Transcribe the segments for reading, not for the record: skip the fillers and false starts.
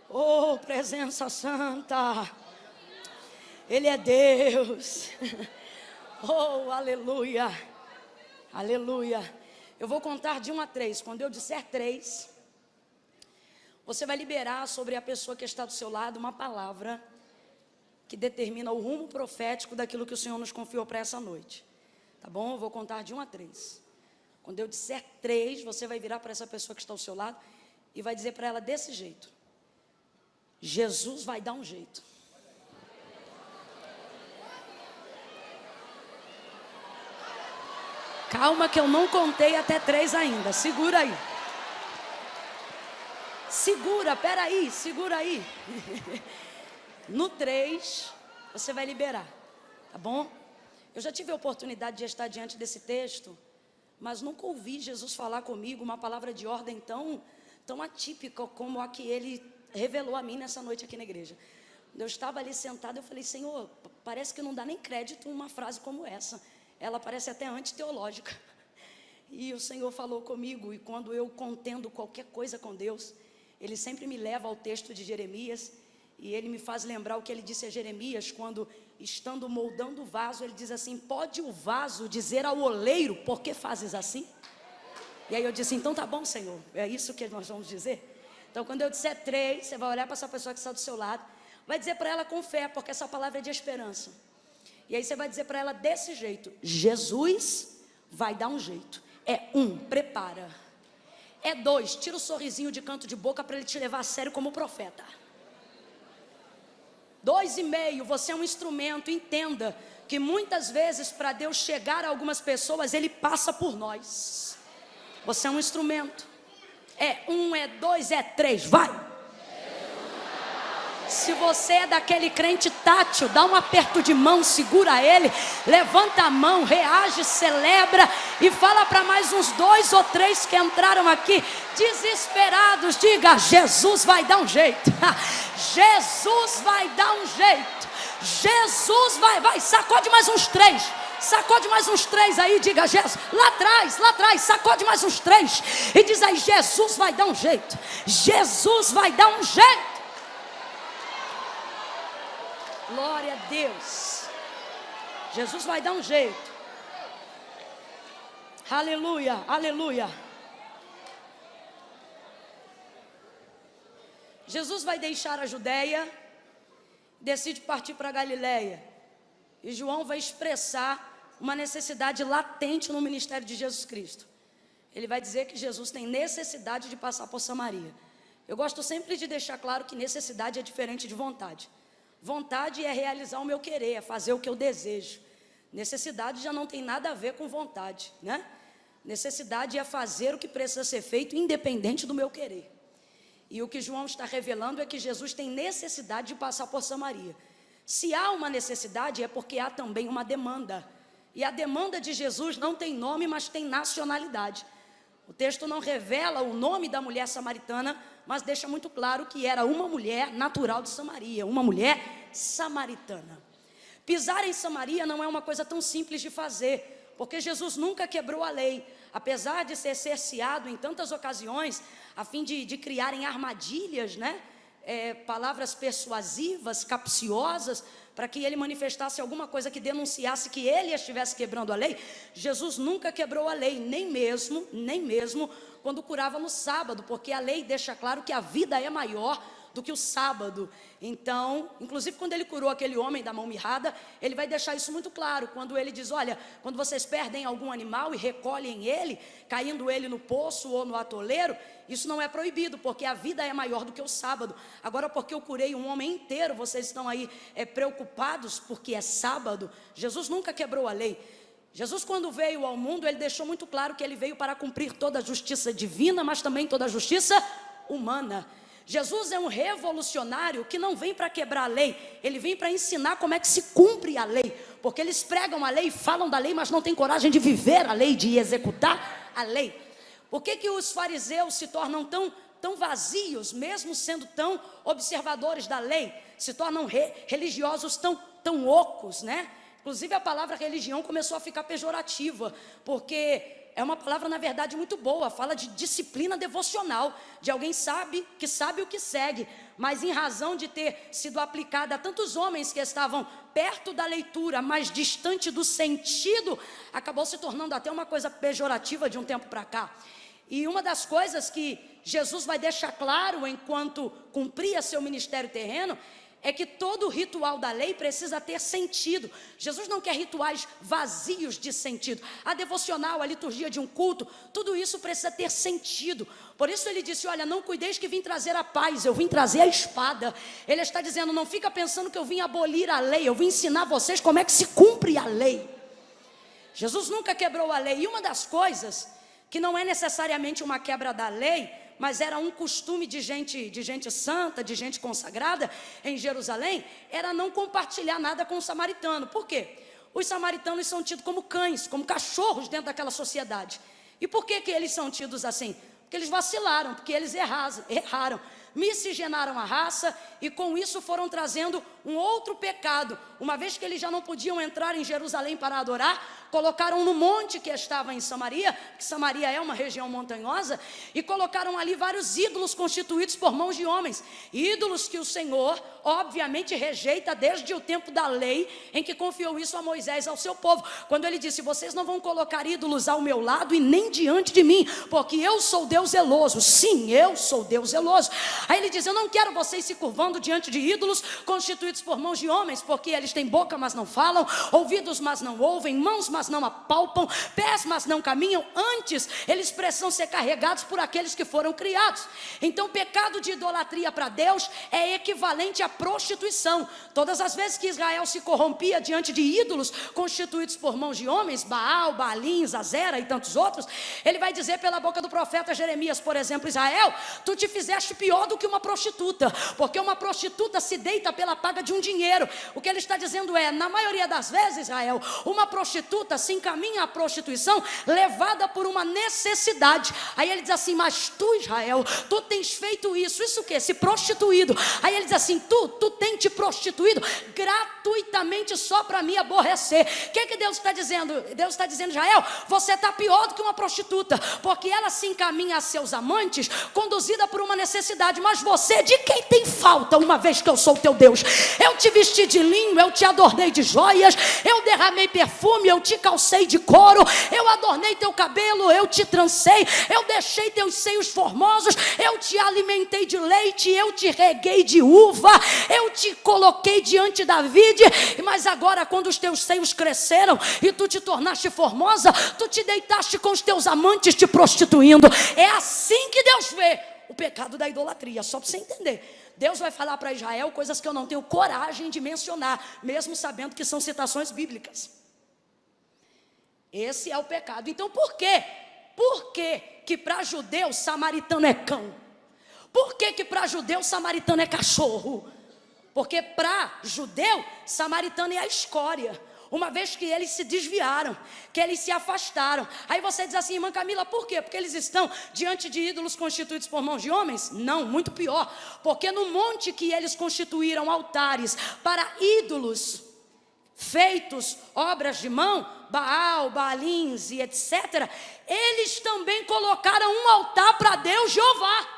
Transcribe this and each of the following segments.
Oh, presença santa. Ele é Deus. Oh, aleluia. Aleluia. Eu vou contar de 1 a 3. Quando eu disser 3, você vai liberar sobre a pessoa que está do seu lado uma palavra que determina o rumo profético daquilo que o Senhor nos confiou para essa noite. Tá bom? Eu vou contar de 1 a 3. Quando eu disser 3, você vai virar para essa pessoa que está ao seu lado e vai dizer para ela desse jeito: Jesus vai dar um jeito. Calma que eu não contei até 3 ainda. Segura aí. Segura aí. No 3, você vai liberar. Tá bom? Eu já tive a oportunidade de estar diante desse texto, mas nunca ouvi Jesus falar comigo uma palavra de ordem tão atípica como a que Ele revelou a mim nessa noite aqui na igreja. Quando eu estava ali sentado, eu falei: Senhor, parece que não dá nem crédito uma frase como essa. Ela parece até antiteológica. E o Senhor falou comigo, e quando eu contendo qualquer coisa com Deus, Ele sempre me leva ao texto de Jeremias, e Ele me faz lembrar o que Ele disse a Jeremias, quando, estando moldando o vaso, Ele diz assim: pode o vaso dizer ao oleiro, por que fazes assim? E aí eu disse: então tá bom, Senhor, é isso que nós vamos dizer. Então quando eu disser 3, você vai olhar para essa pessoa que está do seu lado, vai dizer para ela com fé, porque essa palavra é de esperança. E aí você vai dizer para ela desse jeito: Jesus vai dar um jeito. É 1, prepara. É 2, tira o sorrisinho de canto de boca para Ele te levar a sério como profeta. 2,5, você é um instrumento. Entenda que muitas vezes para Deus chegar a algumas pessoas, Ele passa por nós. Você é um instrumento. É 1, é 2, é 3, vai! Se você é daquele crente tátil, dá um aperto de mão, segura ele, levanta a mão, reage, celebra e fala para mais uns 2 ou 3 que entraram aqui desesperados: diga: Jesus vai dar um jeito. Jesus vai dar um jeito. Jesus vai, sacode mais uns 3. Sacode mais uns 3 aí, diga: Jesus, lá atrás, sacode mais uns 3 e diz aí: Jesus vai dar um jeito. Jesus vai dar um jeito. Glória a Deus. Jesus vai dar um jeito. Aleluia, aleluia. Jesus vai deixar a Judeia, decide partir para a Galileia. E João vai expressar uma necessidade latente no ministério de Jesus Cristo. Ele vai dizer que Jesus tem necessidade de passar por Samaria. Eu gosto sempre de deixar claro que necessidade é diferente de vontade. Vontade é realizar o meu querer, é fazer o que eu desejo. Necessidade já não tem nada a ver com vontade, né? Necessidade é fazer o que precisa ser feito, independente do meu querer. E o que João está revelando é que Jesus tem necessidade de passar por Samaria. Se há uma necessidade, é porque há também uma demanda. E a demanda de Jesus não tem nome, mas tem nacionalidade. O texto não revela o nome da mulher samaritana, mas deixa muito claro que era uma mulher natural de Samaria, uma mulher samaritana. Pisar em Samaria não é uma coisa tão simples de fazer, porque Jesus nunca quebrou a lei, apesar de ser cerceado em tantas ocasiões, a fim de criarem armadilhas, né? Palavras persuasivas, capciosas, para que ele manifestasse alguma coisa que denunciasse que ele estivesse quebrando a lei. Jesus nunca quebrou a lei, nem mesmo quando curava no sábado, porque a lei deixa claro que a vida é maior do que o sábado. Então, inclusive quando ele curou aquele homem da mão mirrada, ele vai deixar isso muito claro, quando ele diz: olha, quando vocês perdem algum animal e recolhem ele, caindo ele no poço ou no atoleiro, isso não é proibido, porque a vida é maior do que o sábado. Agora, porque eu curei um homem inteiro, vocês estão aí preocupados porque é sábado? Jesus nunca quebrou a lei. Jesus, quando veio ao mundo, ele deixou muito claro que ele veio para cumprir toda a justiça divina, mas também toda a justiça humana. Jesus é um revolucionário que não vem para quebrar a lei, ele vem para ensinar como é que se cumpre a lei, porque eles pregam a lei, falam da lei, mas não têm coragem de viver a lei, de executar a lei. Por que os fariseus se tornam tão vazios, mesmo sendo tão observadores da lei, se tornam religiosos tão ocos, né? Inclusive a palavra religião começou a ficar pejorativa, porque é uma palavra, na verdade, muito boa. Fala de disciplina devocional, de alguém que sabe o que segue, mas em razão de ter sido aplicada a tantos homens que estavam perto da leitura, mas distante do sentido, acabou se tornando até uma coisa pejorativa de um tempo para cá. E uma das coisas que Jesus vai deixar claro enquanto cumpria seu ministério terreno é que todo ritual da lei precisa ter sentido. Jesus não quer rituais vazios de sentido. A devocional, a liturgia de um culto, tudo isso precisa ter sentido. Por isso ele disse, olha, não cuideis que vim trazer a paz, eu vim trazer a espada. Ele está dizendo, não fica pensando que eu vim abolir a lei, eu vim ensinar vocês como é que se cumpre a lei. Jesus nunca quebrou a lei. E uma das coisas que não é necessariamente uma quebra da lei, mas era um costume de gente santa, de gente consagrada em Jerusalém, era não compartilhar nada com o samaritano. Por quê? Os samaritanos são tidos como cães, como cachorros dentro daquela sociedade. E por que eles são tidos assim? Porque eles vacilaram, porque eles erraram, miscigenaram a raça e com isso foram trazendo um outro pecado. Uma vez que eles já não podiam entrar em Jerusalém para adorar, colocaram no monte que estava em Samaria, que Samaria é uma região montanhosa, e colocaram ali vários ídolos constituídos por mãos de homens, ídolos que o Senhor obviamente rejeita desde o tempo da lei, em que confiou isso a Moisés, ao seu povo, quando ele disse, vocês não vão colocar ídolos ao meu lado e nem diante de mim, porque eu sou Deus zeloso. Sim, eu sou Deus zeloso. Aí ele diz, eu não quero vocês se curvando diante de ídolos constituídos por mãos de homens, porque eles têm boca, mas não falam, ouvidos, mas não ouvem, mãos, mas não apalpam, pés, mas não caminham. Antes, eles precisam ser carregados por aqueles que foram criados. Então, o pecado de idolatria para Deus é equivalente à prostituição. Todas as vezes que Israel se corrompia diante de ídolos constituídos por mãos de homens, Baal, Baalim, Azera e tantos outros, ele vai dizer pela boca do profeta Jeremias, por exemplo, Israel, tu te fizeste pior do que uma prostituta, porque uma prostituta se deita pela paga de um dinheiro. O que ele está dizendo é, na maioria das vezes, Israel, uma prostituta se encaminha à prostituição levada por uma necessidade. Aí ele diz assim, mas tu, Israel, tu tens feito isso o quê? Se prostituído. Aí ele diz assim, tu tens te prostituído gratuitamente só para me aborrecer. O que Deus está dizendo? Deus está dizendo, Israel, você está pior do que uma prostituta, porque ela se encaminha a seus amantes conduzida por uma necessidade, mas você, de quem tem falta, uma vez que eu sou teu Deus? Eu te vesti de linho, eu te adornei de joias, eu derramei perfume, eu te calcei de couro, eu adornei teu cabelo, eu te trancei, eu deixei teus seios formosos, eu te alimentei de leite, eu te reguei de uva, eu te coloquei diante da vide, mas agora quando os teus seios cresceram e tu te tornaste formosa, tu te deitaste com os teus amantes te prostituindo. É assim que Deus vê o pecado da idolatria, só para você entender. Deus vai falar para Israel coisas que eu não tenho coragem de mencionar, mesmo sabendo que são citações bíblicas. Esse é o pecado. Então por quê? Por que para judeu samaritano é cão? Por que para judeu samaritano é cachorro? Porque para judeu samaritano é a escória. Uma vez que eles se desviaram, que eles se afastaram. Aí você diz assim, irmã Camila, por quê? Porque eles estão diante de ídolos constituídos por mãos de homens? Não, muito pior. Porque no monte que eles constituíram altares para ídolos feitos, obras de mão, Baal, Baalins e etc., eles também colocaram um altar para Deus Jeová.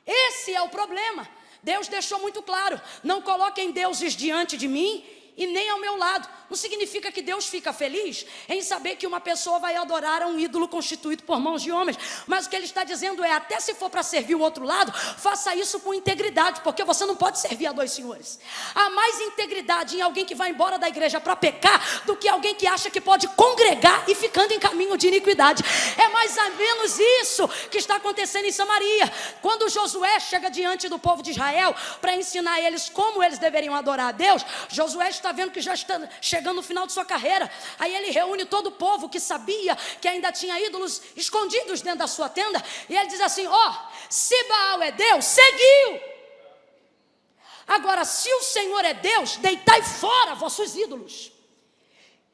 Esse é o problema. Deus deixou muito claro, não coloquem deuses diante de mim e nem ao meu lado. Não significa que Deus fica feliz em saber que uma pessoa vai adorar a um ídolo constituído por mãos de homens, mas o que ele está dizendo é, até se for para servir o outro lado, faça isso com integridade, porque você não pode servir a dois senhores. Há mais integridade em alguém que vai embora da igreja para pecar do que alguém que acha que pode congregar e ficando em caminho de iniquidade. É mais ou menos isso que está acontecendo em Samaria. Quando Josué chega diante do povo de Israel para ensinar eles como eles deveriam adorar a Deus, Josué está vendo que já está chegando no final de sua carreira. Aí ele reúne todo o povo que sabia que ainda tinha ídolos escondidos dentro da sua tenda, e ele diz assim, se Baal é Deus, seguiu. Agora, se o Senhor é Deus, deitai fora vossos ídolos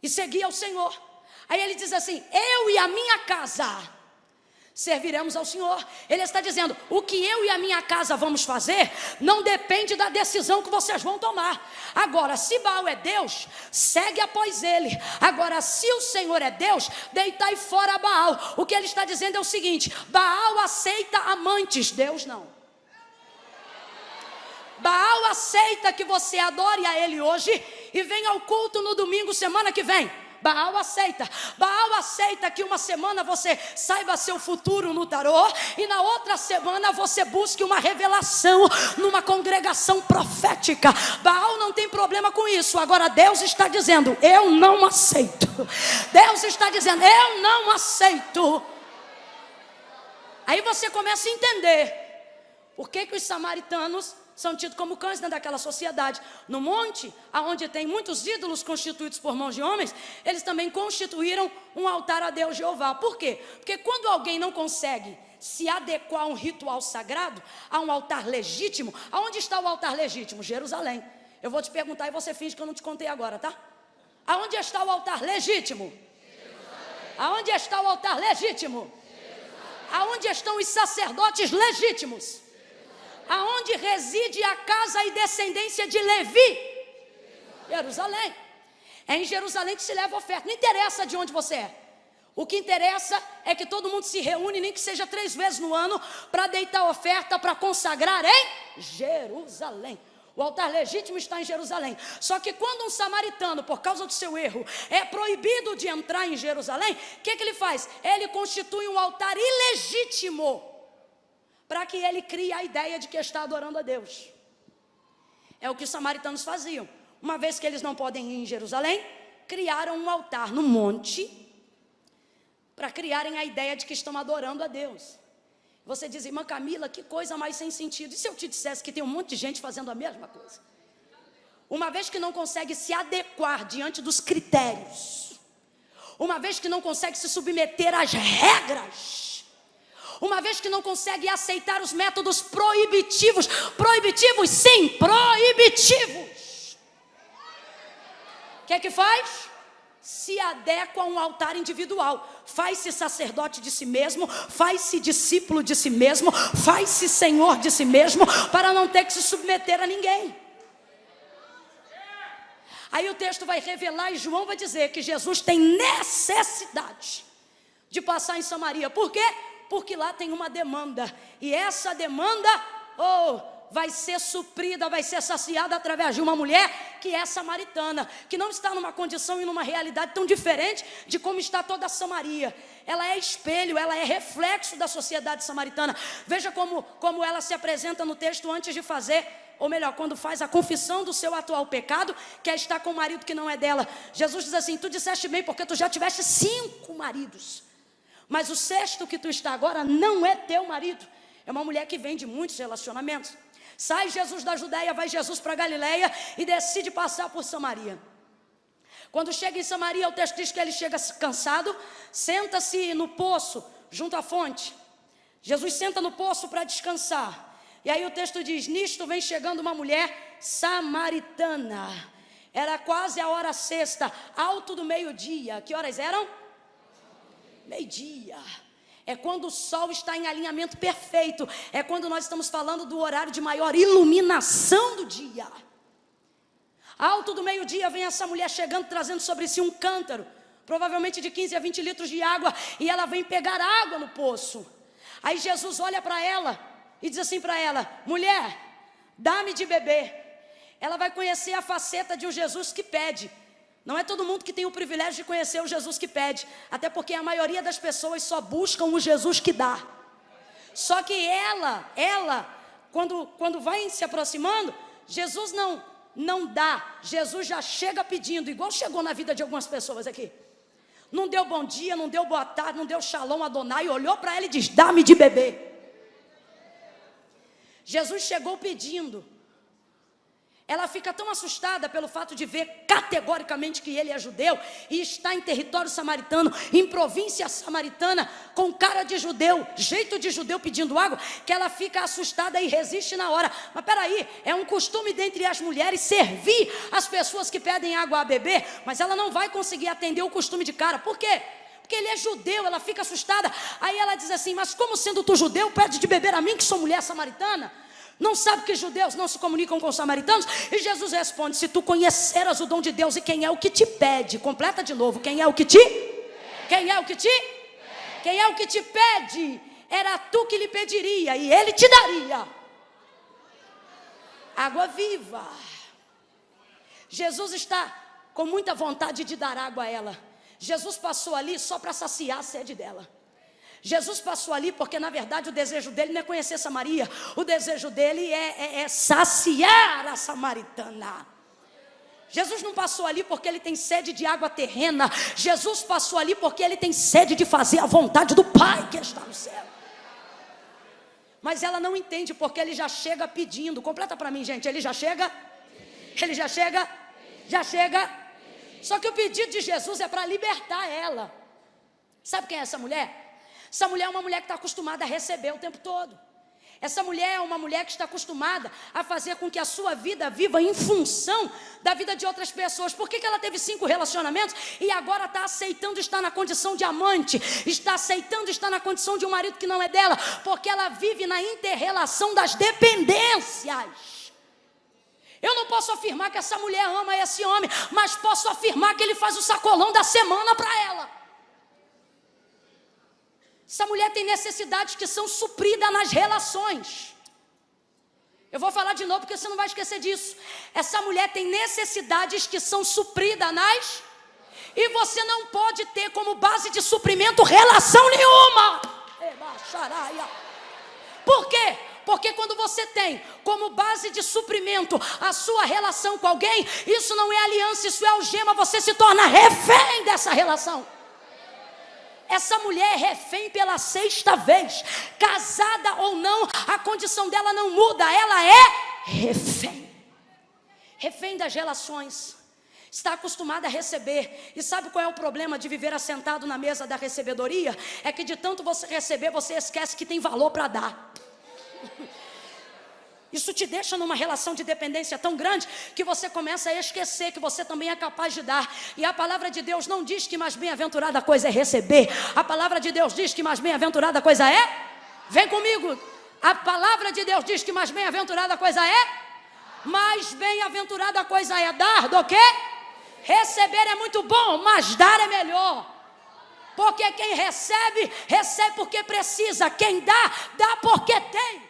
e segui ao Senhor. Aí ele diz assim, eu e a minha casa serviremos ao Senhor. Ele está dizendo, o que eu e a minha casa vamos fazer, não depende da decisão que vocês vão tomar. Agora, se Baal é Deus, segue após ele. Agora, se o Senhor é Deus, deitai fora Baal. O que ele está dizendo é o seguinte, Baal aceita amantes, Deus não. Baal aceita que você adore a ele hoje e venha ao culto no domingo, semana que vem. Baal aceita que uma semana você saiba seu futuro no tarô e na outra semana você busque uma revelação numa congregação profética. Baal não tem problema com isso. Agora Deus está dizendo, eu não aceito. Deus está dizendo, eu não aceito. Aí você começa a entender por que os samaritanos são tidos como cães dentro daquela sociedade. No monte, onde tem muitos ídolos constituídos por mãos de homens, eles também constituíram um altar a Deus Jeová. Por quê? Porque quando alguém não consegue se adequar a um ritual sagrado, a um altar legítimo, aonde está o altar legítimo? Jerusalém. Eu vou te perguntar e você finge que eu não te contei agora, tá? Aonde está o altar legítimo? Jerusalém. Aonde está o altar legítimo? Jerusalém. Aonde estão os sacerdotes legítimos? Aonde reside a casa e descendência de Levi? Jerusalém. É em Jerusalém que se leva a oferta. Não interessa de onde você é. O que interessa é que todo mundo se reúne, nem que seja 3 vezes no ano, para deitar oferta, para consagrar em Jerusalém. O altar legítimo está em Jerusalém. Só que quando um samaritano, por causa do seu erro, é proibido de entrar em Jerusalém, o que ele faz? Ele constitui um altar ilegítimo, para que ele crie a ideia de que está adorando a Deus. É o que os samaritanos faziam. Uma vez que eles não podem ir em Jerusalém, criaram um altar no monte, para criarem a ideia de que estão adorando a Deus. Você diz, irmã Camila, que coisa mais sem sentido. E se eu te dissesse que tem um monte de gente fazendo a mesma coisa? Uma vez que não consegue se adequar diante dos critérios, uma vez que não consegue se submeter às regras, uma vez que não consegue aceitar os métodos proibitivos. Proibitivos, sim, proibitivos. O que é que faz? Se adequa a um altar individual. Faz-se sacerdote de si mesmo, faz-se discípulo de si mesmo, faz-se senhor de si mesmo, para não ter que se submeter a ninguém. Aí o texto vai revelar e João vai dizer que Jesus tem necessidade de passar em Samaria. Por quê? Porque lá tem uma demanda, e essa demanda, vai ser suprida, vai ser saciada através de uma mulher que é samaritana, que não está numa condição e numa realidade tão diferente de como está toda a Samaria. Ela é espelho, ela é reflexo da sociedade samaritana. Veja como ela se apresenta no texto antes de fazer, ou melhor, quando faz a confissão do seu atual pecado, que é estar com um marido que não é dela. Jesus diz assim, tu disseste bem, porque tu já tiveste 5 maridos. Mas o 6º que tu está agora não é teu marido. É uma mulher que vem de muitos relacionamentos. Sai Jesus da Judeia, vai Jesus para Galileia e decide passar por Samaria. Quando chega em Samaria, o texto diz que ele chega cansado, senta-se no poço, junto à fonte. Jesus senta no poço para descansar. E aí o texto diz, nisto vem chegando uma mulher samaritana. Era quase a hora sexta, alto do meio-dia. Que horas eram? Meio-dia. É quando o sol está em alinhamento perfeito. É quando nós estamos falando do horário de maior iluminação do dia. Alto do meio-dia vem essa mulher chegando, trazendo sobre si um cântaro, provavelmente de 15 a 20 litros de água, e ela vem pegar água no poço. Aí Jesus olha para ela e diz assim para ela, mulher, dá-me de beber. Ela vai conhecer a faceta de um Jesus que pede. Não é todo mundo que tem o privilégio de conhecer o Jesus que pede, até porque a maioria das pessoas só buscam o Jesus que dá. Só que ela, quando vai se aproximando, Jesus não dá, Jesus já chega pedindo, igual chegou na vida de algumas pessoas aqui. Não deu bom dia, não deu boa tarde, não deu shalom Adonai, olhou para ela e diz, dá-me de beber. Jesus chegou pedindo. Ela fica tão assustada pelo fato de ver categoricamente que ele é judeu e está em território samaritano, em província samaritana, com cara de judeu, jeito de judeu pedindo água, que ela fica assustada e resiste na hora. Mas peraí, é um costume dentre as mulheres servir as pessoas que pedem água a beber, mas ela não vai conseguir atender o costume de cara. Por quê? porque ele é judeu, ela fica assustada. Aí ela diz assim, mas como sendo tu judeu, pede de beber a mim, que sou mulher samaritana? Não sabe que judeus não se comunicam com os samaritanos? E Jesus responde, se tu conheceras o dom de Deus e quem é o que te pede, completa de novo, quem é o que te? Quem é o que te? Quem é o que te pede? Era tu que lhe pediria e ele te daria água viva. Jesus está com muita vontade de dar água a ela. Jesus passou ali só para saciar a sede dela. Jesus passou ali porque na verdade o desejo dele não é conhecer Samaria. O desejo dele é saciar a samaritana. Jesus não passou ali porque ele tem sede de água terrena. Jesus passou ali porque ele tem sede de fazer a vontade do Pai que está no céu. Mas ela não entende porque ele já chega pedindo. Completa para mim, gente. Ele já chega. Ele já chega. Já chega. Só que o pedido de Jesus é para libertar ela. Sabe quem é essa mulher? Essa mulher é uma mulher que está acostumada a receber o tempo todo. Essa mulher é uma mulher que está acostumada a fazer com que a sua vida viva em função da vida de outras pessoas. Por que ela teve 5 relacionamentos e agora está aceitando estar na condição de amante? Está aceitando estar na condição de um marido que não é dela? Porque ela vive na inter-relação das dependências. Eu não posso afirmar que essa mulher ama esse homem, mas posso afirmar que ele faz o sacolão da semana para ela. Essa mulher tem necessidades que são supridas nas relações. Eu vou falar de novo porque você não vai esquecer disso. Essa mulher tem necessidades que são supridas nas... E você não pode ter como base de suprimento relação nenhuma. Por quê? Porque quando você tem como base de suprimento a sua relação com alguém, isso não é aliança, isso é algema, você se torna refém dessa relação. Essa mulher é refém pela 6ª vez. Casada ou não, a condição dela não muda. Ela é refém. Refém das relações. Está acostumada a receber. E sabe qual é o problema de viver assentado na mesa da recebedoria? É que de tanto você receber, você esquece que tem valor para dar. Isso te deixa numa relação de dependência tão grande que você começa a esquecer que você também é capaz de dar. E a palavra de Deus não diz que mais bem-aventurada coisa é receber. A palavra de Deus diz que mais bem-aventurada coisa é... Vem comigo. A palavra de Deus diz que mais bem-aventurada coisa é... Mais bem-aventurada coisa é dar do que... Receber é muito bom, mas dar é melhor. Porque quem recebe, recebe porque precisa. Quem dá, dá porque tem.